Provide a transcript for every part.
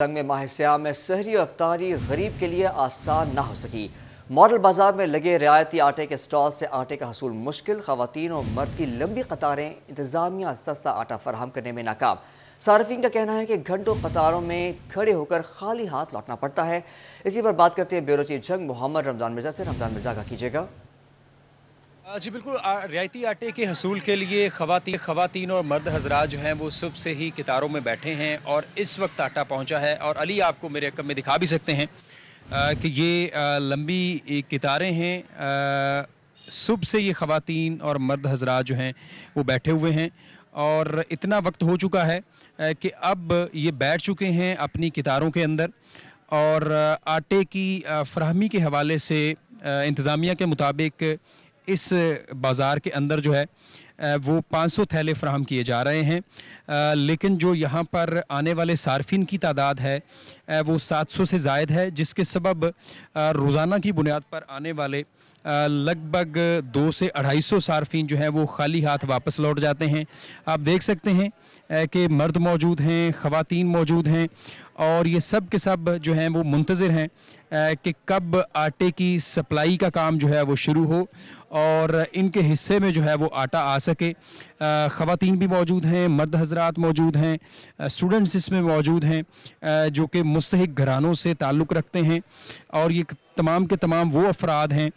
जंग में माह सियाम में सहरी और अफ्तारी गरीब के लिए आसान ना हो सकी। मॉडल बाजार में लगे रियायती आटे के स्टॉल से आटे का हसूल मुश्किल, खवातीन और मर्द की लंबी कतारें, इंतजामिया सस्ता आटा फराहम करने में नाकाम। सार्फिन का कहना है कि घंटों कतारों में खड़े होकर खाली हाथ लौटना पड़ता है। इसी पर बात करते हैं ब्यूरो चीफ जंग मोहम्मद रमजान मिर्जा से। रमजान मिर्जा का कीजिएगा। जी बिल्कुल, रियायती आटे के हसूल के लिए खवातीन और मर्द हजरात जो हैं वो सुबह से ही कतारों में बैठे हैं और इस वक्त आटा पहुंचा है। और अली आपको मेरे कम में दिखा भी सकते हैं कि ये लंबी कतारें हैं। सुबह से ये खवातीन और मर्द हजरात जो हैं वो बैठे हुए हैं और इतना वक्त हो चुका है कि अब ये बैठ चुके हैं अपनी कतारों के अंदर। और आटे की फराहमी के हवाले से इंतज़ामिया के मुताबिक इस बाज़ार के अंदर जो है वो 500 थैले फराहम किए जा रहे हैं, लेकिन जो यहाँ पर आने वाले सार्फिन की तादाद है वो 700 से ज़ायद है, जिसके सबब रोज़ाना की बुनियाद पर आने वाले लगभग 200 से 250 सार्फिन जो है वो खाली हाथ वापस लौट जाते हैं। आप देख सकते हैं कि मर्द मौजूद हैं, ख़वातीन मौजूद हैं और ये सब के सब जो हैं वो मुंतज़िर हैं कि कब आटे की सप्लाई का काम जो है वो शुरू हो और इनके हिस्से में जो है वो आटा आ सके। ख़वातीन भी मौजूद हैं, मर्द हजरात मौजूद हैं, स्टूडेंट्स इसमें मौजूद हैं जो कि मुस्तहिक घरानों से ताल्लुक़ रखते हैं और ये तमाम के तमाम वो अफराद हैं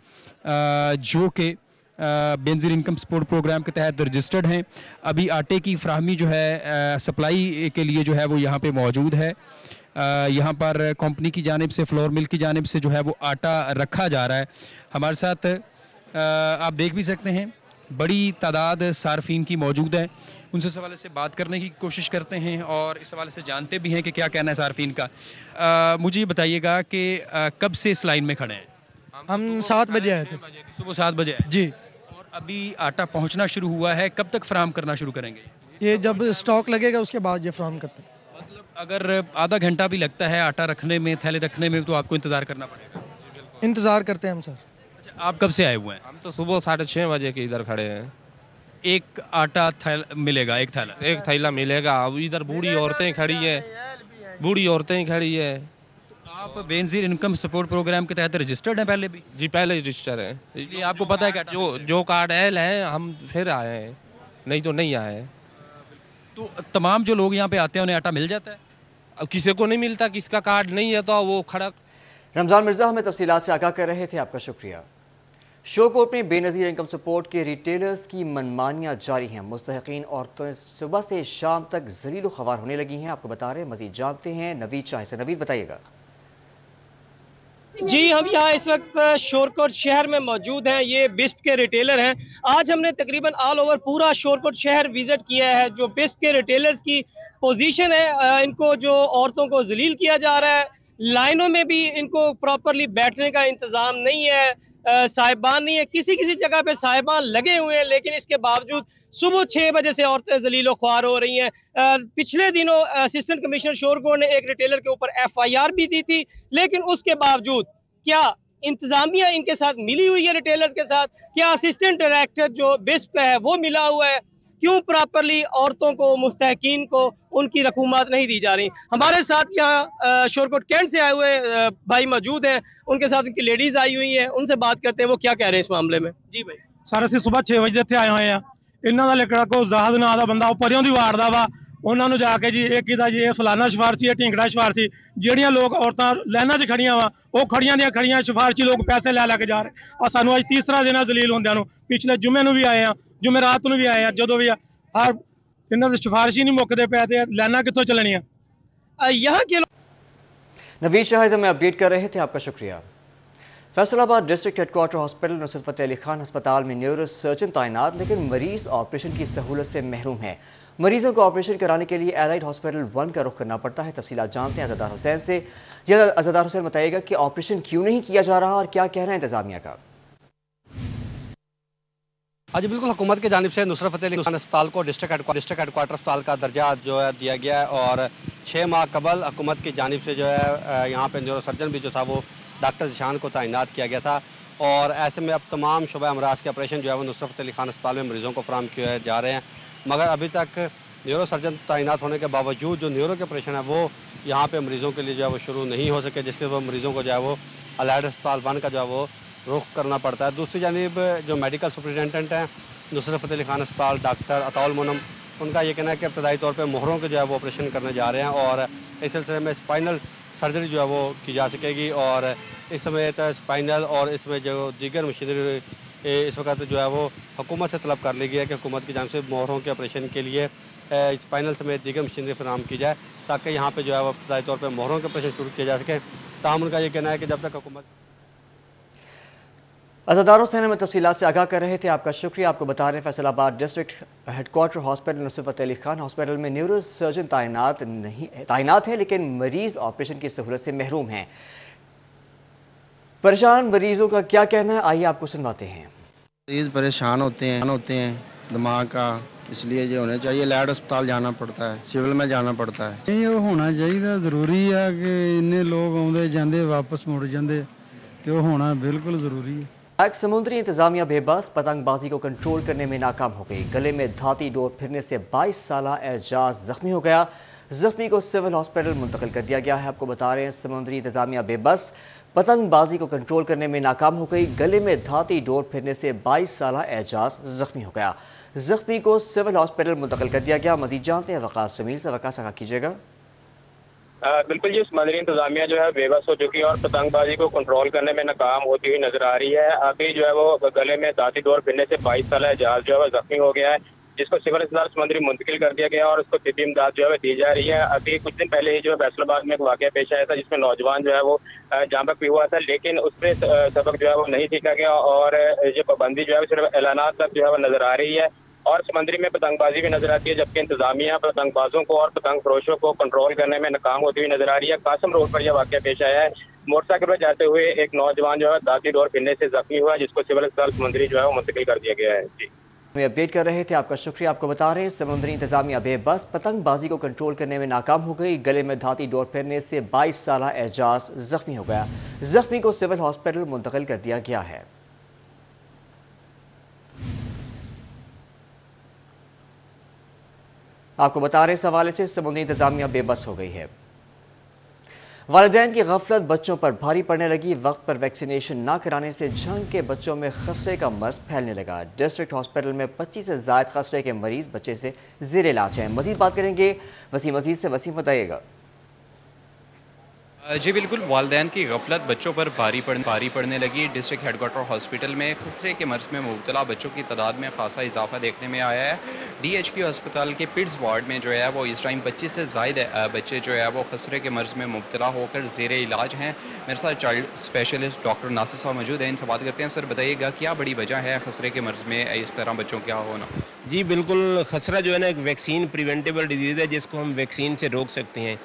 जो कि बेनज़ीर इनकम सपोर्ट प्रोग्राम के तहत रजिस्टर्ड हैं। अभी आटे की फराहमी जो है सप्लाई के लिए जो है वो यहाँ पे मौजूद है। यहाँ पर कंपनी की जानिब से, फ्लोर मिल की जानिब से जो है वो आटा रखा जा रहा है। हमारे साथ आप देख भी सकते हैं बड़ी तादाद सार्फिन की मौजूद है। उनसे इस हवाले से बात करने की कोशिश करते हैं और इस हवाले से जानते भी हैं कि क्या कहना है सार्फिन का। मुझे ये बताइएगा कि कब से इस लाइन में खड़े हैं? हम 7 बजे आए थे। सुबह 7 बजे आए जी। और अभी आटा पहुंचना शुरू हुआ है, कब तक फराहम करना शुरू करेंगे? ये जब स्टॉक लगेगा उसके बाद ये फराहम करते हैं। मतलब अगर आधा घंटा भी लगता है आटा रखने में, थैले रखने में, तो आपको इंतजार करना पड़ेगा? इंतज़ार करते हैं हम सर। अच्छा, आप कब से आए हुए हैं? हम तो सुबह 6:30 बजे के इधर खड़े हैं। एक आटा मिलेगा, एक थैला? एक थैला मिलेगा। अब इधर बूढ़ी औरतें खड़ी है, बूढ़ी औरतें खड़ी है। आप बेनज़ीर इनकम सपोर्ट प्रोग्राम के तहत रजिस्टर्ड हैं पहले भी? जी पहले रजिस्टर है, इसलिए आपको पता है कि जो कार्ड एल है हम फिर आए हैं, नहीं तो नहीं आए। तो तमाम जो लोग यहाँ पे आते हैं उन्हें आटा मिल जाता है? अब किसी को नहीं मिलता, किसका कार्ड नहीं है तो वो खड़ा। रमजान मिर्जा हमें तफसीलात से आगाह कर रहे थे, आपका शुक्रिया। शोकोट में बेनज़ीर इनकम सपोर्ट के रिटेलर्स की मनमानियां जारी हैं। मुस्तहिकीन औरतें सुबह से शाम तक ज़लील ख्वार होने लगी हैं। आपको बता रहे हैं, मजीद जानते हैं नवीद शाह से। नवीद बताइएगा। जी, हम यहाँ इस वक्त शोरकोट शहर में मौजूद हैं। ये बिस्प के रिटेलर हैं। आज हमने तकरीबन ऑल ओवर पूरा शोरकोट शहर विजिट किया है। जो बिस्प के रिटेलर्स की पोजीशन है, इनको जो औरतों को जलील किया जा रहा है, लाइनों में भी इनको प्रॉपरली बैठने का इंतजाम नहीं है, साहिबान नहीं है, किसी किसी जगह पे साहिबान लगे हुए हैं, लेकिन इसके बावजूद सुबह 6 बजे से औरतें जलीलो ख्वार हो रही हैं। पिछले दिनों असिस्टेंट कमिश्नर शोरकोट ने एक रिटेलर के ऊपर FIR भी दी थी, लेकिन उसके बावजूद क्या इंतजामिया इनके साथ मिली हुई है रिटेलर्स के साथ? क्या असिस्टेंट डायरेक्टर जो बिस्प है वो मिला हुआ है? क्यों प्रॉपरली औरतों को, मुस्तहिकीन को उनकी रकूमात नहीं दी जा रही? हमारे साथ यहाँ शोरकोट कैंट से आए हुए भाई मौजूद हैं, उनके साथ उनकी लेडीज आई हुई हैं, उनसे बात करते हैं वो क्या कह रहे हैं इस मामले में। जी भाई। सर ਅਸੀਂ सुबह 6 ਵਜੇ ਇੱਥੇ ਆਏ ਹੋਏ ਆ। ਇਹਨਾਂ ਦਾ ਲਿਖੜਾ ਕੋ ਜ਼ਾਹਦ ਨਾਂ ਦਾ ਬੰਦਾ ਪਰਿਓਂ ਦੀ ਵਾਰਦਾ ਵਾ। ਉਹਨਾਂ ਨੂੰ ਜਾ ਕੇ ਜੀ ਇਹ ਕਿਹਦਾ ਜੀ ਇਹ ਫਲਾਨਾ ਸਿਫਾਰਸ਼ੀ ਇਹ ਢਿੰਗੜਾ ਸਿਫਾਰਸ਼ੀ, ਜਿਹੜੀਆਂ ਲੋਕ ਔਰਤਾਂ ਲਾਈਨਾਂ 'ਚ ਖੜੀਆਂ ਵਾ ਉਹ ਖੜੀਆਂ ਦੀਆਂ ਖੜੀਆਂ ਸਿਫਾਰਸ਼ੀ ਲੋਕ ਪੈਸੇ ਲੈ ਕੇ ਜਾ ਰਹੇ ਆ। ਸਾਨੂੰ ਅੱਜ ਤੀਸਰਾ ਦਿਨ ਆ ਜ਼ਲੀਲ ਹੁੰਦਿਆਂ ਨੂੰ। ਪਿਛਲੇ ਜੁਮੇ ਨੂੰ ਵੀ ਆਏ ਆ, ਜੁਮੇਰਾਤ ਨੂੰ ਵੀ ਆਏ ਆ, ਜਦੋਂ ਵੀ ਆ ਹਰ ਇਹਨਾਂ ਦੇ ਸਿਫਾਰਸ਼ੀ नहीं ਮੁੱਕਦੇ ਪਏ ਤੇ ਲਾਈਨਾਂ ਕਿੱਥੋਂ ਚੱਲਣੀਆਂ? यहाँ के नवीद शाहिद हमें अपडेट कर रहे थे, आपका शुक्रिया। Faisalabad district headquarter hospital Nusrat Fateh Ali Khan अस्पताल में न्यूरो सर्जन तैनात, लेकिन मरीज ऑपरेशन की सहूलत से महरूम है। मरीजों को ऑपरेशन कराने के लिए एलाइड हॉस्पिटल 1 का रुख करना पड़ता है। तफसीलात जानते हैं अज़दार हुसैन से। जी अज़दार हुसैन, बताइएगा कि ऑपरेशन क्यों नहीं किया जा रहा और क्या कह रहे हैं इंतजामिया का? आज बिल्कुल हुकूमत की जानिब से नुसरत फतेह अली खान अस्पताल को डिस्ट्रिक्ट हेडक्वार्टर अस्पताल का दर्जा जो है दिया गया है और 6 माह कबल हुकूमत की जानिब से जो है यहाँ पे न्यूरो सर्जन भी जो था वो डॉक्टर ज़िशान को तैनात किया गया था। और ऐसे में अब तमाम शुबा अमराज के ऑपरेशन जो है वो नुसरत फतेह अली खान अस्पताल में मरीज़ों को फराहम किए जा रहे हैं, मगर अभी तक न्यूरो सर्जन तैनात होने के बावजूद जो न्यूरो के ऑपरेशन है वो यहाँ पे मरीजों के लिए जो है वो शुरू नहीं हो सके, जिसके वजह मरीजों को जो है वो अलाइड अस्पताल बन का जो है वो रुख करना पड़ता है। दूसरी जानिब जो मेडिकल सुपरिटेंडेंट हैं नुसरत फ़तेह अली खान अस्पताल, डॉक्टर अताउल मुनम, उनका ये कहना है कि इब्तदाई तौर पर मोहरों के जो है वो ऑपरेशन करने जा रहे हैं और इस सिलसिले में स्पाइनल सर्जरी जो है वो की जा सकेगी और इस समय स्पाइनल और इसमें जो दीगर मशीनरी इस वक्त जो है वो हुकूमत से तलब कर ली गई है कि हुकूमत की जानिब से मोहरों के ऑपरेशन के लिए स्पाइनल समेत दीगर मशीनरी फराहम की जाए ताकि यहाँ पे जो है वो इब्तदाई तौर पर मोहरों के ऑपरेशन शुरू किए जा सके। ताहम उनका ये कहना है कि जब तक हुकूमत अज़ादारों से हमें तफसीलात से आगाह कर रहे थे। आपका शुक्रिया। आपको बता रहे हैं Faisalabad district headquarter hospital Nusrat Fateh Ali Khan hospital में न्यूरो सर्जन तैनात है, लेकिन मरीज ऑपरेशन की सहूलत से महरूम हैं। परेशान मरीजों का क्या कहना है, आइए आपको सुनवाते हैं। मरीज परेशान होते हैं दिमाग का, इसलिए जो होना चाहिए लैड अस्पताल जाना पड़ता है, सिविल में जाना पड़ता है। ये होना चाहिए, जरूरी है कि इन्ने लोग आउंदे जांदे वापस मुड़ जांदे, तो होना बिल्कुल जरूरी है। समुद्री इंतजामिया बेबस पतंगबाजी को कंट्रोल करने में नाकाम हो गई। गले में धाती डोर फिरने से 22 साला एजाज जख्मी हो गया। जख्मी को सिविल हॉस्पिटल मुंतकिल कर दिया गया है। आपको बता रहे हैं समुद्री इंतजामिया बेबस पतंगबाजी को कंट्रोल करने में नाकाम हो गई। गले में धाती डोर फिरने से 22 साला एजाज जख्मी हो गया। जख्मी को सिविल हॉस्पिटल मुंतकिल कर दिया गया। मजीद जानते हैं वकास जमील से। वकास आगाह कीजिएगा। बिल्कुल, ये समुद्री इंतजामिया जो है बेबस हो चुकी है और पतंगबाजी को कंट्रोल करने में नाकाम होती हुई नजर आ रही है। अभी जो है वो गले में दाती डोर फिरने से 22 साल एजाज जो है वो जख्मी हो गया है, जिसको सिविल अस्पताल समुद्री मुंतकिल कर दिया गया और उसको तिब्बी इमदाद जो है दी जा रही है। अभी कुछ दिन पहले ही जो है फैसलाबाद में एक वाकया पेश आया था जिसमें नौजवान जो है वो जाम पे हुआ था, लेकिन उसमें सबक जो है वो नहीं सीखा गया और ये पाबंदी जो है सिर्फ ऐलानात तक जो है वो नजर आ रही है और समंदरी में पतंगबाजी भी नजर आती है, जबकि इंतजामिया पतंगबाजों को और पतंग फरोशों को कंट्रोल करने में नाकाम होती हुई नजर आ रही है। कासम रोड पर यह वाकया पेश आया है। मोटरसाइकिल पर जाते हुए एक नौजवान जो है दाती डोर फिरने से जख्मी हुआ, जिसको सिविल अस्पताल समंदरी जो है वो मुंतकिल कर दिया गया है। जी, हमें अपडेट कर रहे थे। आपका शुक्रिया। आपको बता रहे हैं समुद्री इंतजामिया बेबस पतंगबाजी को कंट्रोल करने में नाकाम हो गई। गले में धाती डोर फिरने से 22 साला एजाज जख्मी हो गया। जख्मी को सिविल हॉस्पिटल मुंतकिल कर दिया गया है। आपको बता रहे इस हवाले से समुद्री इंतजामिया बेबस हो गई है। वालिदैन की गफलत बच्चों पर भारी पड़ने लगी। वक्त पर वैक्सीनेशन न कराने से झंग के बच्चों में खसरे का मर्ज फैलने लगा। डिस्ट्रिक्ट हॉस्पिटल में 25 से ज्यादा खसरे के मरीज बच्चे से जेर इलाज हैं। मजीद बात करेंगे वसीम अजीज से। वसीम बताइएगा। जी बिल्कुल, वालिदैन की गफलत बच्चों पर भारी पड़ने लगी। डिस्ट्रिक्ट हेडक्वार्टर हॉस्पिटल में खसरे के मर्ज में मुब्तला बच्चों की तादाद में खासा इजाफा देखने में आया है। DHQ अस्पताल के पिट्स वार्ड में जो है वो इस टाइम 25 से ज़ायद बच्चे जो है वो खसरे के मर्ज में मुब्तला होकर ज़ेर इलाज हैं। मेरे साथ चाइल्ड स्पेशलिस्ट डॉक्टर नासिर साहब मौजूद हैं, इनसे बात करते हैं। सर बताइएगा क्या बड़ी वजह है खसरे के मर्ज में इस तरह बच्चों का होना? जी बिल्कुल, खसरा जो है ना एक वैक्सीन प्रिवेंटेबल डिजीज़ है जिसको हम वैक्सीन से रोक सकते हैं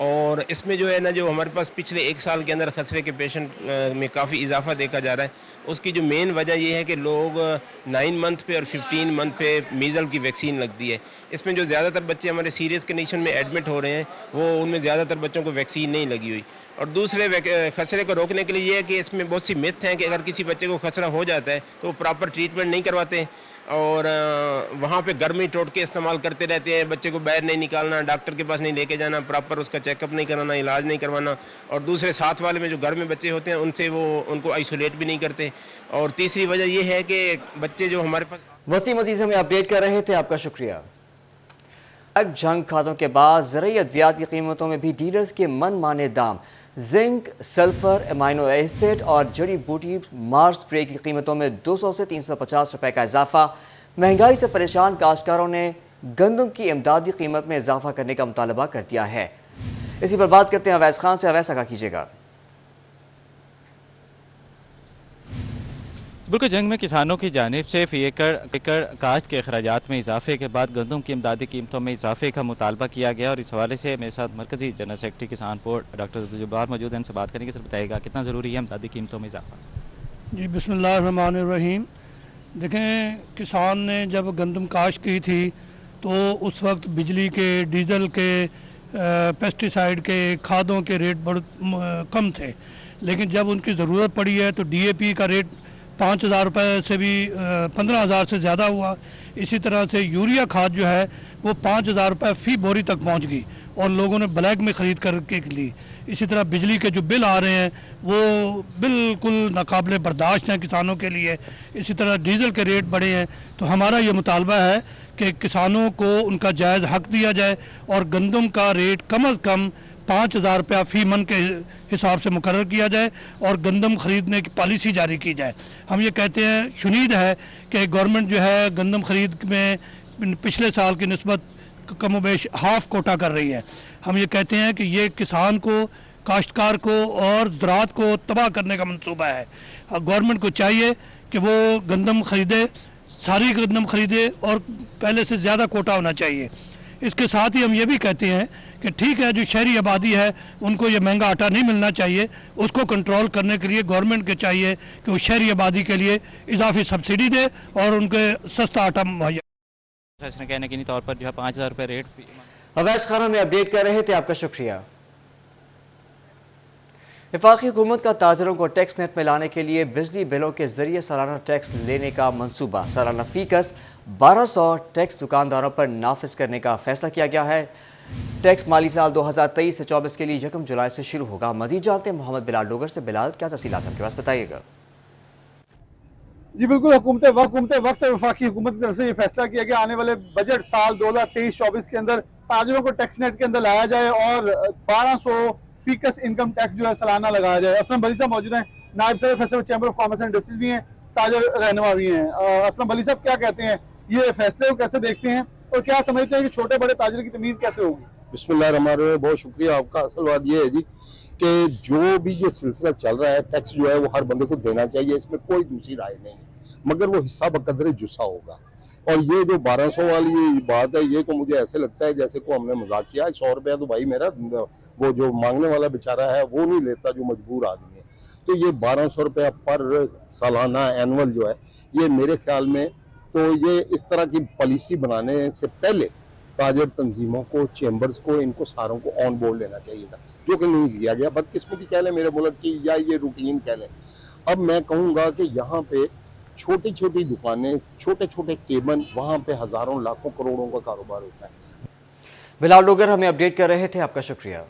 और इसमें जो है ना जो हमारे पास पिछले 1 साल के अंदर खसरे के पेशेंट में काफ़ी इजाफा देखा जा रहा है। उसकी जो मेन वजह ये है कि लोग 9 मंथ पे और 15 मंथ पे मीजल की वैक्सीन लगती है। इसमें जो ज़्यादातर बच्चे हमारे सीरियस कंडीशन में एडमिट हो रहे हैं वो उनमें ज़्यादातर बच्चों को वैक्सीन नहीं लगी हुई। और दूसरे खसरे को रोकने के लिए ये है कि इसमें बहुत सी मिथ हैं कि अगर किसी बच्चे को खसरा हो जाता है तो वो प्रॉपर ट्रीटमेंट नहीं करवाते और वहाँ पे गर्मी टोटके इस्तेमाल करते रहते हैं। बच्चे को बाहर नहीं निकालना, डॉक्टर के पास नहीं लेके जाना, प्रॉपर उसका चेकअप नहीं कराना, इलाज नहीं करवाना और दूसरे साथ वाले में जो घर में बच्चे होते हैं उनसे उनको आइसोलेट भी नहीं करते। और तीसरी वजह यह है कि बच्चे जो हमारे पास वसीम अजीज हमें अपडेट कर रहे थे। आपका शुक्रिया। जंग खादों के बाद ज़रूरी अद्वियात की कीमतों में भी डीलर्स के मनमाने दाम। जिंक, सल्फर, एमाइनो एसिड और जड़ी बूटी मार स्प्रे की कीमतों में 200 से 350 रुपए का इजाफा। महंगाई से परेशान काश्तकारों ने गंदम की इमदादी कीमत में इजाफा करने का मुतालबा कर दिया है। इसी पर बात करते हैं अवैस खान से। अवैस आगाह कीजिएगा। बिल्कुल, जंग में किसानों की जानिब से फी एकड़ काश्त के अखराजात में इजाफे के बाद गंदम की इमदादी कीमतों में इजाफे का मुतालबा किया गया और इस हवाले से मेरे साथ मरकजी जनरल सेक्रेटरी किसान बोर्ड डॉक्टर जुबार मौजूद हैं, इनसे बात करेंगे। सर बताइएगा कितना ज़रूरी है इमदादी कीमतों में इजाफा? जी बिस्मिल्लाहिर्रहमानिर्रहीम। देखें, किसान ने जब गंदम काश्त की थी तो उस वक्त बिजली के, डीजल के, पेस्टिसाइड के, खादों के रेट बहुत कम थे, लेकिन जब उनकी ज़रूरत पड़ी है तो DAP का रेट 5,000 रुपए से भी 15,000 से ज़्यादा हुआ। इसी तरह से यूरिया खाद जो है वो 5,000 रुपए फी बोरी तक पहुंच गई और लोगों ने ब्लैक में ख़रीद करके ली। इसी तरह बिजली के जो बिल आ रहे हैं वो बिल्कुल नाकाबिले बर्दाश्त हैं किसानों के लिए। इसी तरह डीजल के रेट बढ़े हैं। तो हमारा ये मुतालबा है कि किसानों को उनका जायज़ हक दिया जाए और गंदम का रेट कम अज़ कम 5,000 रुपया फी मन के हिसाब से मुकर्रर किया जाए और गंदम खरीदने की पॉलिसी जारी की जाए। हम ये कहते हैं, शुनीद है कि गवर्नमेंट जो है गंदम खरीद में पिछले साल की निस्बत कमोबेश हाफ कोटा कर रही है। हम ये कहते हैं कि ये किसान को, काश्तकार को और ज़राअत को तबाह करने का मंसूबा है। गवर्नमेंट को चाहिए कि वो गंदम खरीदे, सारी गंदम खरीदे और पहले से ज़्यादा कोटा होना चाहिए। इसके साथ ही हम ये भी कहते हैं कि ठीक है, जो शहरी आबादी है उनको ये महंगा आटा नहीं मिलना चाहिए, उसको कंट्रोल करने के लिए गवर्नमेंट के चाहिए कि वो शहरी आबादी के लिए इजाफी सब्सिडी दे और उनके सस्ता आटा मुहैया। फैसला कहने के तौर पर जो है 5,000 रुपये रेट। अवैस खान में अपडेट कर रहे थे, आपका शुक्रिया। वफाकी हुकूमत का ताजरों को टैक्स नेट में लाने के लिए बिजली बिलों के जरिए सालाना टैक्स लेने का मंसूबा। सालाना फीकस 1200 टैक्स दुकानदारों पर नाफिज करने का फैसला किया गया है। टैक्स माली साल 2023 से 24 के लिए 1 जुलाई से शुरू होगा। मजीद जानते हैं मोहम्मद बिलाल डोगर से। बिलाल, क्या तफसीलात आपके पास, बताइएगा। जी बिल्कुल, हुकूमत वक्त वफाकी हुकूमत की तरफ से ये फैसला किया गया आने वाले बजट साल 2023-24 के अंदर ताजरों को टैक्स नेट के अंदर लाया जाए और 1200 फीकस इनकम टैक्स जो है सालाना लगाया जाए। असलम बली साहब मौजूद हैं, नायब सदर festival chamber of commerce and industries भी हैं, ताजर रहनुमा भी हैं। असलम बली साहब, क्या कहते हैं, ये फैसले को कैसे देखते हैं और क्या समझते हैं कि छोटे बड़े ताजर की तमीज कैसे होगी? बिस्मिल्लाहिर्रहमानिर्रहीम, बहुत शुक्रिया आपका। असल बात ये है जी कि जो भी ये सिलसिला चल रहा है, टैक्स जो है वो हर बंदे को देना चाहिए, इसमें कोई दूसरी राय नहीं है, मगर वो हिस्सा बकदरे जुस्सा होगा। और ये जो 1200 वाली बात है, ये तो मुझे ऐसे लगता है जैसे को हमने मजाक किया। 100 रुपया तो भाई मेरा, वो जो मांगने वाला बेचारा है वो नहीं लेता, जो मजबूर आदमी है। तो ये 1200 रुपया पर सालाना एनुअल जो है, ये मेरे ख्याल में तो ये इस तरह की पॉलिसी बनाने से पहले ताजर तंजीमों को, चेम्बर्स को, इनको सारों को ऑन बोर्ड लेना चाहिए था, जो कि नहीं लिया गया। बदकिस्मती कह लें मेरे मुल्क की, या ये रूटीन कह लें। अब मैं कहूँगा कि यहाँ पे छोटी छोटी दुकानें, छोटे छोटे केबन, वहाँ पे हजारों लाखों करोड़ों का कारोबार होता है। बिलाल डोगर हमें अपडेट कर रहे थे, आपका शुक्रिया।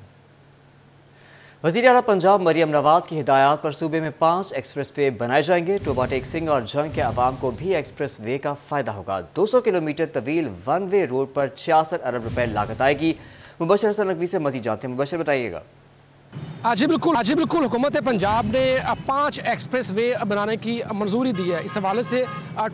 वज़ीर आला पंजाब मरियम नवाज की हिदायत पर सूबे में 5 एक्सप्रेस वे बनाए जाएंगे। टोबा टेक सिंह और झंग के अवाम को भी एक्सप्रेस वे का फायदा होगा। 200 किलोमीटर तवील वन वे रोड पर 66 अरब रुपए लागत आएगी। मुबशर हसन नकवी से मजीद जानते हैं। मुबशर, बताइएगा। जी बिल्कुल हुकूमत पंजाब ने 5 एक्सप्रेस वे बनाने की मंजूरी दी है। इस हवाले से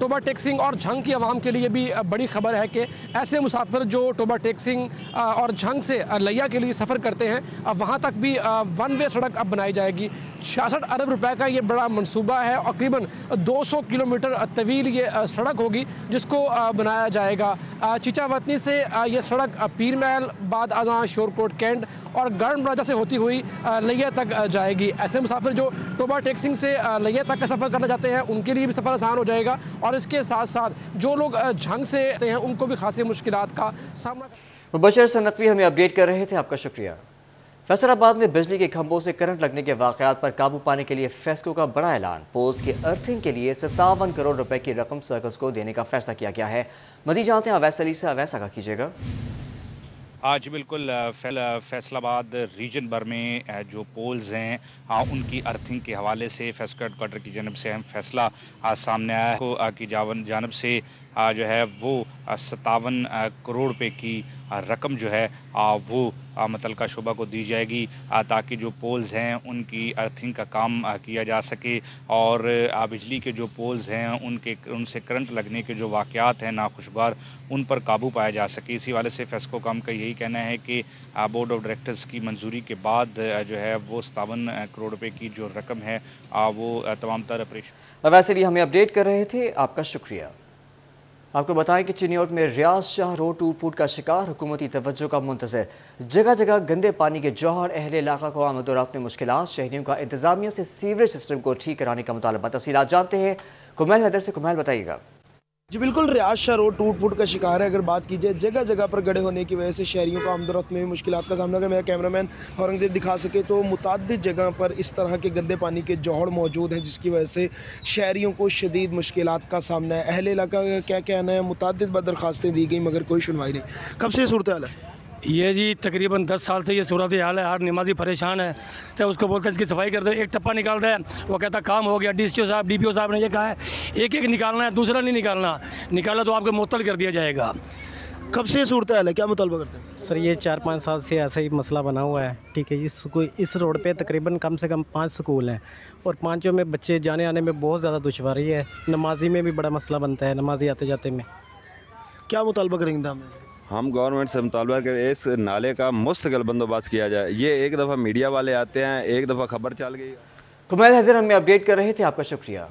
टोबा टेक सिंह और झंग की आवाम के लिए भी बड़ी खबर है कि ऐसे मुसाफिर जो टोबा टेक सिंह और झंग से लिया के लिए सफ़र करते हैं, वहाँ तक भी वन वे सड़क अब बनाई जाएगी। 66 अरब रुपए का ये बड़ा मंसूबा है और करीबन 200 किलोमीटर तवील ये सड़क होगी जिसको बनाया जाएगा। चीचावतनी से ये सड़क पीर महल, बाद आज़ां, शोरकोट कैंट और गर्म राजा से होती हुई लिया तक जाएगी। ऐसे मुसाफिर जो टोबा टेक सिंह से लिया तक का सफ़र करना चाहते हैं उनके लिए भी सफ़र आसान हो जाएगा और इसके साथ साथ जो लोग झंग से आते हैं उनको भी खासी मुश्किलात का सामना। मुबशर हसन नकवी हमें अपडेट कर रहे थे, आपका शुक्रिया। फैसलाबाद में बिजली के खंभों से करंट लगने के वाकयात पर काबू पाने के लिए फेस्को का बड़ा ऐलान। पोल्स की अर्थिंग के लिए 57 करोड़ रुपए की रकम सर्कल्स को देने का फैसला किया गया है। मजीद जानते हैं अवैस अली से। अवैस, आगाह कीजिएगा। आज बिल्कुल फैसलाबाद रीजन भर में जो पोल्स हैं उनकी अर्थिंग के हवाले से फेस्को हेडक्वार्टर की जानब से अहम फैसला सामने आया है कि जानब से जो है वो 57 करोड़ रुपए की रकम जो है वो मुतलका शोबा को दी जाएगी ताकि जो पोल्स हैं उनकी अर्थिंग का काम किया जा सके और बिजली के जो पोल्स हैं उनसे करंट लगने के जो वाक़यात हैं नाखुशगवार, उन पर काबू पाया जा सके। इसी वाले से फेस्को काम का यही कहना है कि बोर्ड ऑफ डायरेक्टर्स की मंजूरी के बाद जो है वो 57 करोड़ रुपए की जो रकम है वो तमाम तर ऑपरेशन। वैसे भी हमें अपडेट कर रहे थे, आपका शुक्रिया। आपको बताएं कि चिन्योट में रियाज शाह रोड टूट फूट का शिकार, हुकूमती तवज्जो का मुंतजर। जगह जगह गंदे पानी के जौहर, अहले इलाका को आमद और रफ्त में मुश्किलात। शहरियों का इंतजामिया से सीवरेज सिस्टम को ठीक कराने का मुतालबा। तफसीलात जानते हैं कुमैल हैदर से। कुमैल, बताइएगा। जी बिल्कुल, रियाज शाह रोड टूट फूट का शिकार है। अगर बात की जाए जगह जगह पर गड्ढे होने की वजह से शहरियों को आमदोरफ्त में भी मुश्किलात का सामना। अगर मेरा कैमरामैन औरंगजेब दिखा सके तो मुताद्दिद जगह पर इस तरह के गंदे पानी के जौहड़ मौजूद हैं, जिसकी वजह से शहरियों को शदीद मुश्किलात का सामना है। अहले इलाका का क्या कहना है, मुताद्दिद दरखास्तें दी गई मगर कोई सुनवाई नहीं। कब से सूरत हाल है? ये जी तकरीबन 10 साल से ये सूरत हाल है। हर नमाजी परेशान है, तो उसको बोलते हैं इसकी सफाई कर दे। एक टप्पा निकालता है, वो कहता काम हो गया। डीसीओ साहब डीपीओ साहब ने ये कहा है एक एक निकालना है, दूसरा नहीं निकालना, निकाला तो आपको मुअत्तल कर दिया जाएगा। कब से सूरत हाल है, क्या मुतालबा करते हैं? सर ये 4-5 साल से ऐसा ही मसला बना हुआ है। ठीक है, इस रोड पे तकरीबन कम से कम 5 स्कूल हैं और 5 में बच्चे जाने आने में बहुत ज़्यादा दुश्वारी है। नमाजी में भी बड़ा मसला बनता है, नमाजी आते जाते में। क्या मुतालबा करेंगे हम गवर्नमेंट से मुतालबा कि इस नाले का मुस्तकिल बंदोबस्त किया जाए। ये एक दफ़ा मीडिया वाले आते हैं, एक दफ़ा खबर चल गई। कुमैल हैदर हमें अपडेट कर रहे थे, आपका शुक्रिया।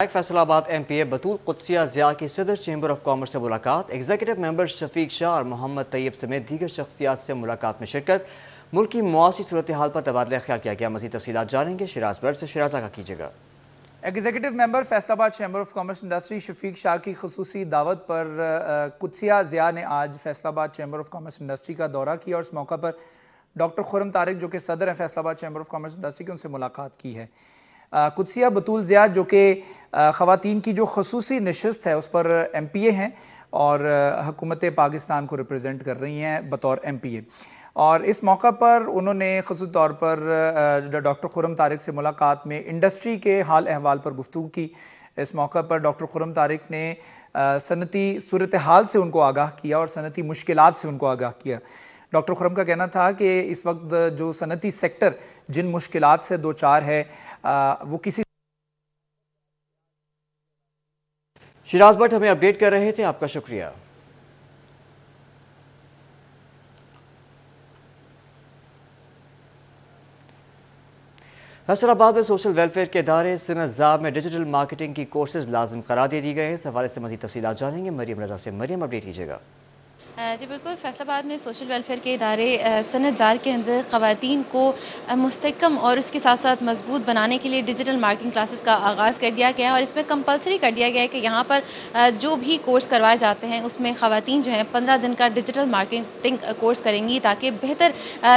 फैसलाबाद एमपीए बतूल कुदसिया ज़िया की सदर चैम्बर ऑफ कॉमर्स से मुलाकात। एग्जीक्यूटिव मेंबर शफीक शाह और मोहम्मद तैयब समेत दीगर शख्सियात से मुलाकात में शिरकत। मुल्क की मुआशी सूरत हाल पर तबादला ख्याल किया गया। मज़ीद तफसीलात जानेंगे शिराज बर्ड से। शिराजा का कीजिएगा। Executive member Faisalabad chamber of commerce industry Shafiq Shah की खुसूसी दावत पर कुदसिया ज़िया ने आज Faisalabad chamber of commerce industry का दौरा किया और इस मौका पर डॉक्टर खुर्रम तारिक जो कि सदर हैं Faisalabad chamber of commerce industry की, उनसे मुलाकात की है। कुदसिया बतूल ज़िया जो कि ख़वातीन की जो खुसूसी नशिस्त है उस पर एमपीए हैं और हुकूमत पाकिस्तान को रिप्रेजेंट कर रही हैं बतौर एमपीए। और इस मौका पर उन्होंने ख़ुसूस तौर पर डॉक्टर खुर्रम तारिक से मुलाकात में इंडस्ट्री के हाल अहवाल पर गुफ्तगू की। इस मौका पर डॉक्टर खुर्रम तारिक ने सनती सूरत हाल से उनको आगाह किया और सनती मुश्किलात से उनको आगाह किया। डॉक्टर खुर्रम का कहना था कि इस वक्त जो सनती सेक्टर जिन मुश्किलात से दो चार है वो किसी। शिराज भट्ट हमें अपडेट कर रहे थे, आपका शुक्रिया। फैसलाबाद में सोशल वेलफेयर के इदारे सिनज़ाब में डिजिटल मार्केटिंग की कोर्सेज लाजिम करार दे दी गए हैं। इस हवाले से मज़ीद तफसीलात जानेंगे मरियम रजा से। मरियम अपडेट कीजिएगा। जी बिल्कुल, फैसलाबाद में सोशल वेलफेयर के इदारे सनतजार के अंदर ख़वातीन को मुस्तहकम और उसके साथ साथ मजबूत बनाने के लिए डिजिटल मार्केटिंग क्लासेस का आगाज़ कर दिया गया है और इसमें कंपलसरी कर दिया गया है कि यहाँ पर जो भी कोर्स करवाए जाते हैं उसमें ख़वातीन जो हैं 15 दिन का डिजिटल मार्केटिंग कोर्स करेंगी ताकि बेहतर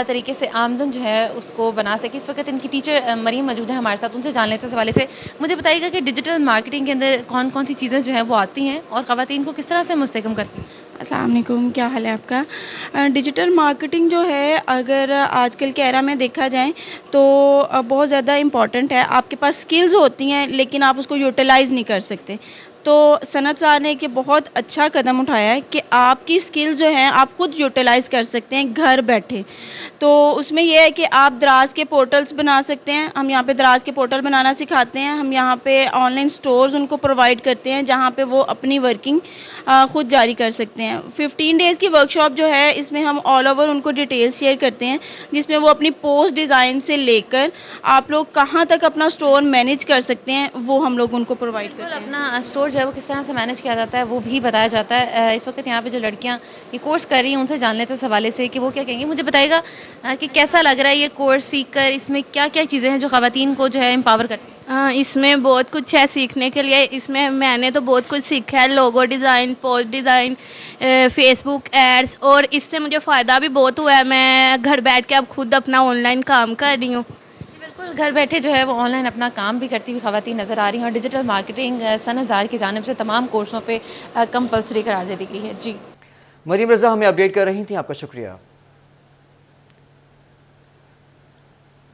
तरीके से आमदन जो है उसको बना सके। इस वक्त इनकी टीचर मरियम मौजूद है हमारे साथ, उनसे जान लेते हैं इस हवाले से। मुझे बताइएगा कि डिजिटल मार्केटिंग के अंदर कौन कौन सी चीज़ें जो हैं वो आती हैं और ख़वातीन को किस तरह से मुस्तहकम करती हैं? अस्सलाम वालेकुम, क्या हाल है आपका? डिजिटल मार्केटिंग जो है अगर आजकल के एरा में देखा जाए तो बहुत ज़्यादा इम्पॉर्टेंट है। आपके पास स्किल्स होती हैं लेकिन आप उसको यूटिलाइज़ नहीं कर सकते। तो सनतजार ने एक बहुत अच्छा कदम उठाया है कि आपकी स्किल जो हैं आप खुद यूटिलाइज़ कर सकते हैं घर बैठे। तो उसमें यह है कि आप दराज के पोर्टल्स बना सकते हैं। हम यहाँ पे दराज के पोर्टल बनाना सिखाते हैं। हम यहाँ पे ऑनलाइन स्टोर्स उनको प्रोवाइड करते हैं जहाँ पे वो अपनी वर्किंग खुद जारी कर सकते हैं। 15 डेज़ की वर्कशॉप जो है इसमें हम ऑल ओवर उनको डिटेल्स शेयर करते हैं जिसमें वो अपनी पोस्ट डिज़ाइन से लेकर आप लोग कहाँ तक अपना स्टोर मैनेज कर सकते हैं वो हम लोग उनको प्रोवाइड करते हैं। अपना स्टोर जो है वो किस तरह से मैनेज किया जाता है वो भी बताया जाता है। इस वक्त यहाँ पे जो लड़कियाँ ये कोर्स कर रही हैं उनसे जान लेते हैं इस हवाले से कि वो क्या कहेंगी। मुझे बताइएगा कि कैसा लग रहा है ये कोर्स सीख कर, इसमें क्या क्या चीज़ें हैं जो ख़वातीन को जो है एम्पावर करती हैं? इसमें बहुत कुछ है सीखने के लिए। इसमें मैंने तो बहुत कुछ सीखा है, logo design, post design, Facebook ads, और इससे मुझे फ़ायदा भी बहुत हुआ है। मैं घर बैठ के अब खुद अपना ऑनलाइन काम कर रही हूँ। बिल्कुल, घर बैठे जो है वो ऑनलाइन अपना काम भी करती हुई ख़वातीन नज़र आ रही हैं और डिजिटल मार्केटिंग सनतजार की जानिब से तमाम कोर्सों पर कंपलसरी करार दे दी गई है। जी मरियम रजा हमें अपडेट कर रही थी, आपका शुक्रिया।